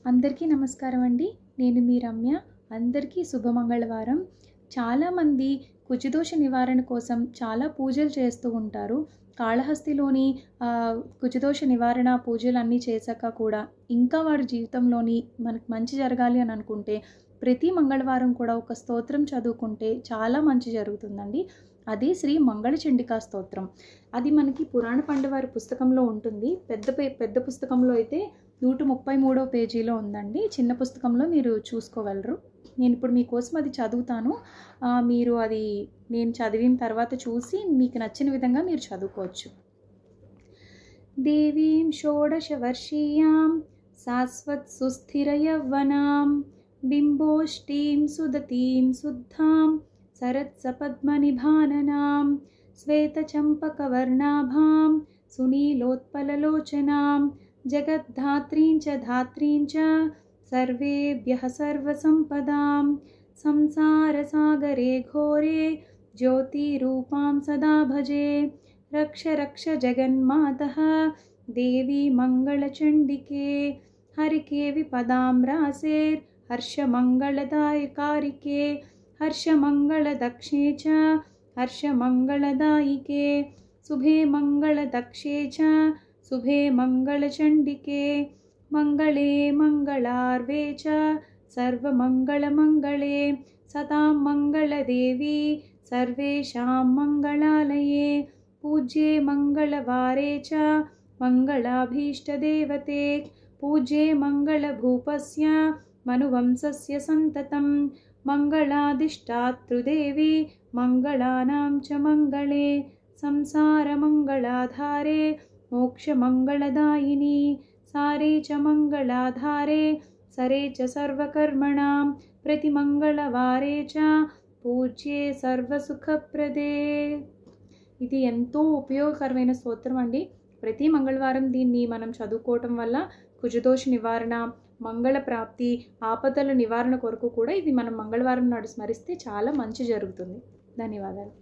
అందరికీ నమస్కారం అండి. నేను మీ రమ్య. అందరికీ శుభమంగళవారం. చాలామంది కుజదోష నివారణ కోసం చాలా పూజలు చేస్తూ ఉంటారు. కాళహస్తిలోని కుజదోష నివారణ పూజలన్నీ చేశాక కూడా ఇంకా వారి జీవితంలోని మనకు మంచి జరగాలి అని అనుకుంటే ప్రతి మంగళవారం కూడా ఒక స్తోత్రం చదువుకుంటే చాలా మంచి జరుగుతుందండి. అది శ్రీ మంగళచండికా స్తోత్రం. అది మనకి పురాణ పండవారి పుస్తకంలో ఉంటుంది. పెద్ద పుస్తకంలో అయితే 133వ పేజీలో ఉందండి. చిన్న పుస్తకంలో మీరు చూసుకోగలరు. నేను ఇప్పుడు మీకోసం అది చదువుతాను. మీరు అది నేను చదివిన తర్వాత చూసి మీకు నచ్చిన విధంగా మీరు చదువుకోవచ్చు. దేవీం షోడశవర్షీయాం శాశ్వత్ సుస్థిర యవ్వనాం బింబోష్టీం సుదతీం శుద్ధాం శరత్సపద్మనిభాననాం శ్వేతచంపకవర్ణాభాం సునీలోత్పలలోచనాం జగద్ధాత్రీం చ ధాత్రీం చ సర్వేభ్యః సర్వసంపదాం సంసారసాగరే ఘోరే జ్యోతిరూపాం సదా భజే. రక్ష రక్ష జగన్మాతః దేవి మంగళచండికే హరికే విపదాంరాసేర్ హర్షమంగళదాయకారికే హర్షమంగళదక్షే చ హర్షమంగళదాయికే శుభే మంగళదక్షే చ శుభే మంగళచండికే మంగళే మంగళార్వే చ సర్వమంగళమంగళే సతాం మంగళదేవి సర్వేషాం మంగళాలయే పూజ్యే మంగళవారే చ మంగళాభీష్టదేవతే పూజ్యే మంగళభూపస్య మనువంశస్య సంతతం మంగళాదిష్టాతృదేవి మంగళానాం చ మంగళే సంసారమంగళాధారే మోక్షమంగళదాయిని సారే చ మంగళాధారే సరే చ సర్వకర్మణాం ప్రతిమంగళవారే చ పూజ్యే సర్వసుఖప్రదే. ఇది ఎంతో ఉపయోగకరమైన స్తోత్రం అండి. ప్రతి మంగళవారం దీన్ని మనం చదువుకోవటం వల్ల కుజదోష నివారణ, మంగళ ప్రాప్తి, ఆపదల నివారణ కొరకు కూడా ఇది మనం మంగళవారం నాడు స్మరిస్తే చాలా మంచి జరుగుతుంది. ధన్యవాదాలు.